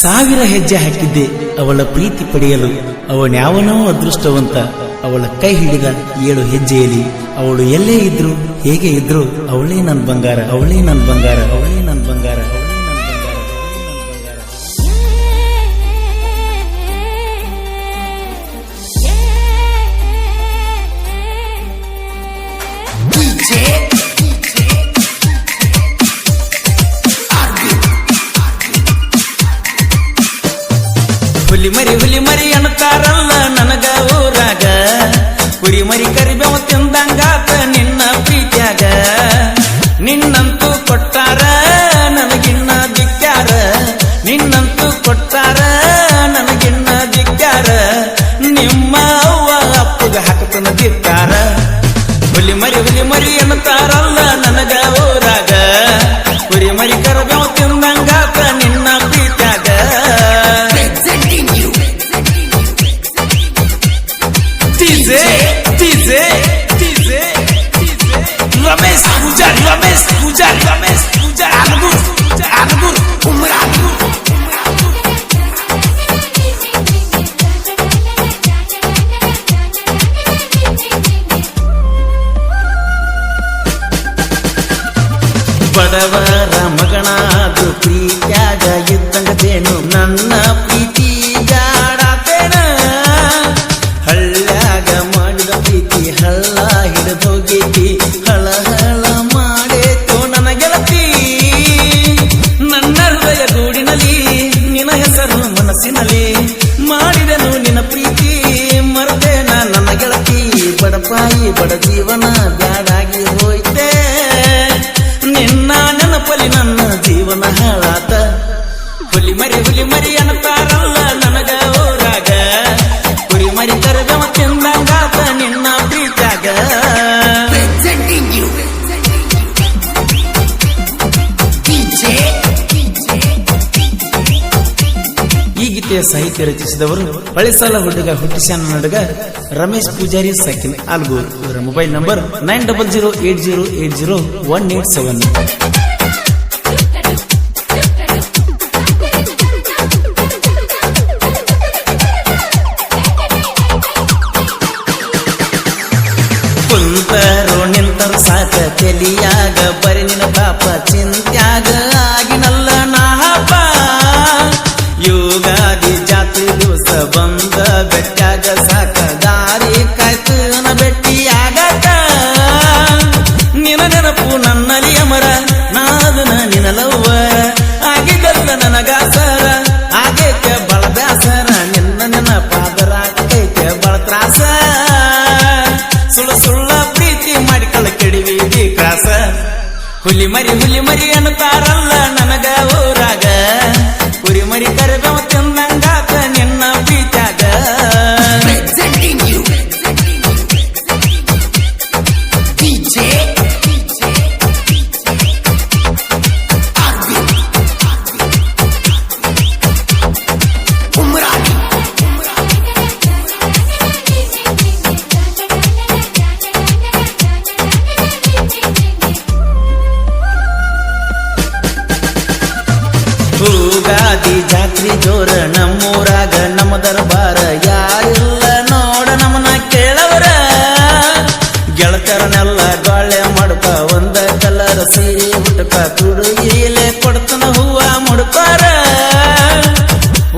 ಸಾವಿರ ಹೆಜ್ಜೆ ಹಾಕಿದ್ದೆ ಅವಳ ಪ್ರೀತಿ ಪಡೆಯಲು. ಅವನ್ಯಾವನೋ ಅದೃಷ್ಟವಂತ ಅವಳ ಕೈ ಹಿಡಿದ 7 ಹೆಜ್ಜೆಯಲ್ಲಿ. ಅವಳು ಎಲ್ಲೇ ಇದ್ರು ಹೇಗೆ ಇದ್ರು ಅವಳೇ ನನ್ನ ಬಂಗಾರ, ಅವಳೇ ನನ್ನ ಬಂಗಾರ, ಅವಳೇ ನನ್ನ ಬಂಗಾರ, ಅವಳೇ ನನ್ನ ಬಂಗಾರ, ಅವಳೇ ನನ್ನ ಬಂಗಾರ. ಹುಲಿ ಮರಿ ಅನ್ನತಾರಲ್ಲ ನನಗ ಊರಾಗ, ಕುರಿ ಮರಿ ಕರಿಬೇವ ತಿಂದಂಗಾತ ನಿನ್ನ ಪ್ರೀತ್ಯಾಗ. ನಿನ್ನಂತೂ ಕೊಟ್ಟಾರ ನನಗಿನ್ನ ದಿಕ್ಕ್ಯಾರ, ನಿನ್ನಂತೂ ಕೊಟ್ಟಾರ ನನಗಿನ್ನ ದಿಕ್ಕ್ಯಾರ. ನಿಮ್ಮ ಅವ್ವ ಅಪ್ಪಗ ಹಾಕತನ ದಿಕ್ಕಾರ. ಹುಲಿ ಮರಿ ಅನ್ನತಾರಲ್ಲ ನನಗ ಊರಾಗ, ಕುರಿ ಮರಿ ಕರಿಬೇವ ತಿಂದಂಗಾತ ನಿನ್ನ ಪ್ರೀತ್ಯಾಗ. रमेश पूजा अनुगुर उमरा ಬಡವರ ಮಗನಾದು ಪ್ರೀತ್ಯಾಗ ಇದ್ದಂಗದೇನು ನನ್ನ ಪ್ರೀತಿ ಜಾಡಾತೇನ. ಹಳ್ಳ್ಯಾಗ ಮಾಡಿದ ಪ್ರೀತಿ ಹಳ್ಳ ಹಿಡಿದೋಗೈತಿ, ಹಳ ಮಾಡೇತು ನನ್ನ ಗೆಳತಿ. ನನ್ನ ಹೃದಯ ಗೂಡಿನಲ್ಲಿ ನಿನ್ನ ಹೆಸರು ಮನಸ್ಸಿನಲ್ಲಿ, ಮಾಡಿದೆನು ನಿನ್ನ ಪ್ರೀತಿ ಮರದೇನ ನನ್ನ ಗೆಳತಿ. ಬಡಪಾಯಿ ಬಡ ಜೀವನ ಬ್ಯಾಡಾಗಿ ಹೋಯ್ತೆ, ನಿನ್ನ ನೆನಪಲ್ಲಿ ನನ್ನ ಜೀವನ ಹಾಳಾತ. ಹುಲಿ ಮರಿ ಅನ್ನತಾರಲ್ಲ ನನಗ ಊರಾಗ, ಕುರಿ ಮರಿ ಕರೆದವ ತಿಂದಂಗಾತ ನಿನ್ನ ಪ್ರೀತ್ಯಾಗ. ಈ ಗೀತೆಯ ಸಾಹಿತ್ಯ ರಚಿಸಿದವರು ಪಳಿಸಾಲ ಹುಡುಗ ಹುಟ್ಟಿಸ್ಯಾನ ನಡುಗ ರಮೇಶ್ ಪೂಜಾರಿ ಸಾಕಿನ್ ಆಲ್ಗೂರ್. ಇವರ ಮೊಬೈಲ್ ನಂಬರ್ 9008080187. ಕುಂತರು ನಿಂತರು ಸಾಕ ತೆಲಿಯಾಗ ಬರಿ ನಿನ್ನ ಪಾಪ ಚಿಂತ್ಯಾಗ ಆಗಿನಲ್ಲ ನಾಪ. ಯುಗಾದಿ ಜಾತ್ರೆ ದಿವಸ ಬಂದ ಬೆಟ್ಟಾಗ ಸಾಕ ದಾರಿ ಕಾಯ್ತನ ಬೆಟ್ಟಿಯಾಗಕ. ನಿನ ನೆನಪು ನನ್ನಲ್ಲಿ ಅಮರ, ನಾದನ ನಿನ ಲವ್ವರ. ಆಗಿದ್ದಲ್ಲ ನನಗಾಸರ, ಆಗೈತೆ ಬಳ ಬ್ಯಾಸರ. ನಿನ್ನ ನೆನಪಾದರ ಆಗೈತೆ ಬಳ ತ್ರಾಸ. ಸುಳ್ಳ ಪ್ರೀತಿ ಮಾಡಿಕೊಳ್ಳ ಕೆಡಿವಿದಿ ಕ್ರಾಸ. ಹುಲಿ ಮರಿ ಅನ್ನತಾರಲ್ಲ ನನಗ ಊರಾಗ, ಕುರಿ ಮರಿ ಕರೆದವ ತಿಂದಂಗಾತ ನಿನ್ನ ಪ್ರೀತ್ಯಾಗ. ಯುಗಾದಿ ಜಾತ್ರೆ ಜೋರ ನಮ್ಮೂರಾಗ ನಮ್ಮ ದರ್ಬಾರ. ಯಾರಿಲ್ಲ ನೋಡ ನಮ್ಮನ್ನ ಕೇಳವರ, ಗೆಳತರನೆಲ್ಲ ಗಾಳೆ ಮಡುಕ ಒಂದ ಕಲರ್ ಸೀರೆ ಹುಡುಕ ತುಡುಗಿಲೆ ಕೊಡ್ತನ ಹೂವ ಮುಡುಕಾರ.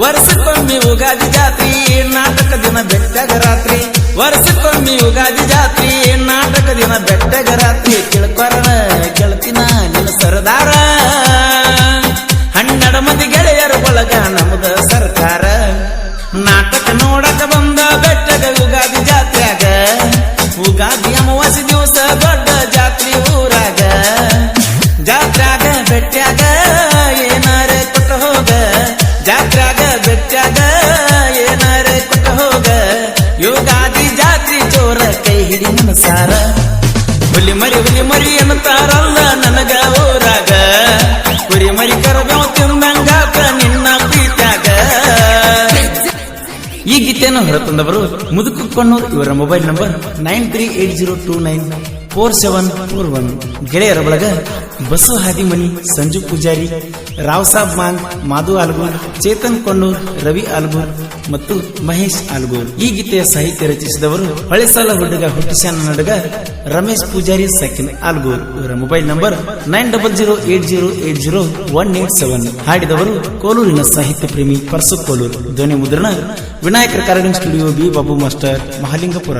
ವರ್ಷಕ್ಕೊಮ್ಮೆ ಯುಗಾದಿ ಜಾತ್ರಿ ನಾಟಕ ದಿನ ಬೆಟ್ಟಗ ರಾತ್ರಿ, ವರ್ಷಕ್ಕೊಮ್ಮೆ ಯುಗಾದಿ ಜಾತ್ರಿ ನಾಟಕ ದಿನ ಬೆಟ್ಟಗ ರಾತ್ರಿ. ತಿಳ್ಕೊರನ ಗೆಳತಿನ ನಿನ್ನ ಸರದಾರ, 12 ಮಂದಿ ಗೆಳೆಯರು ಬಳಗ ನಮ್ದ ಸರ್ಕಾರ. ನಾಟಕ ನೋಡಕ ಬಂದ ಬೆಟ್ಟಗ ಯುಗಾದಿ ಜಾತ್ರ್ಯಾಗ, ಯುಗಾದಿ ಅಮಾವಾಸ್ಯೆ ದಿವಸ ದೊಡ್ಡ ಜಾತ್ರೆ ಊರಾಗ. ಜಾತ್ರ್ಯಾಗ ಬೆಟ್ಟ್ಯಾಗ ಏನಾರ ಕೊಟ್ಟ ಹೋಗ, ಜಾತ್ರ್ಯಾಗ ಬೆಟ್ಟ್ಯಾಗ ಏನಾರ ಕೊಟ್ಟ ಹೋಗ. ಯುಗಾದಿ ಜಾತ್ರೆ ಜೋರ ಕೈ ಹಿಡಿ ಮನಸಾರ. ಹುಲಿ ಮರಿ ಅನ್ನತಾರಲ್ಲ ನನಗ ಊರಾಗ, ಕುರಿ ಮರಿ ಕರಬೇವ ತಿಂದಂಗಾತ ನಿನ್ನ ಪ್ರೀತ್ಯಾಗ. ಈ ಗೀತೆಯನ್ನು ಹೊರತಂದವರು ಮುದುಕು ಕೊಣ್ಣೂರು. ಇವರ ಮೊಬೈಲ್ ನಂಬರ್ 938029 4741. ಗೆಳೆಯರ ಬಳಗ ಬಸವ ಹಾದಿಮನಿ, ಸಂಜು ಪೂಜಾರಿ, ರಾವ್ ಸಾಬ್ ಮಾಂಗ್, ಮಾಧು ಆಲ್ಗೂರ್, ಚೇತನ್ ಕೊಣ್ಣೂರ್, ರವಿ ಆಲ್ಗೂರ್ ಮತ್ತು ಮಹೇಶ್ ಆಲ್ಗೂರ್. ಈ ಗೀತೆಯ ಸಾಹಿತ್ಯ ರಚಿಸಿದವರು ಹೊಳೆಸಾಲ ಹುಡುಗ ಹುಟ್ಟಿಸ್ಯಾನ ನಡುಗ ರಮೇಶ್ ಪೂಜಾರಿ ಸಕಿನ್ ಆಲ್ಗೂರ್. ಇವರ ಮೊಬೈಲ್ ನಂಬರ್ 9008080187. ಹಾಡಿದವರು ಕೋಲೂರಿನ ಸಾಹಿತ್ಯ ಪ್ರೇಮಿ ಪರ್ಸು ಕೋಲೂರ್. ಧ್ವನಿ ಮುದ್ರಣ Vinayaka recording studio, B Babu master, Mahalingapura.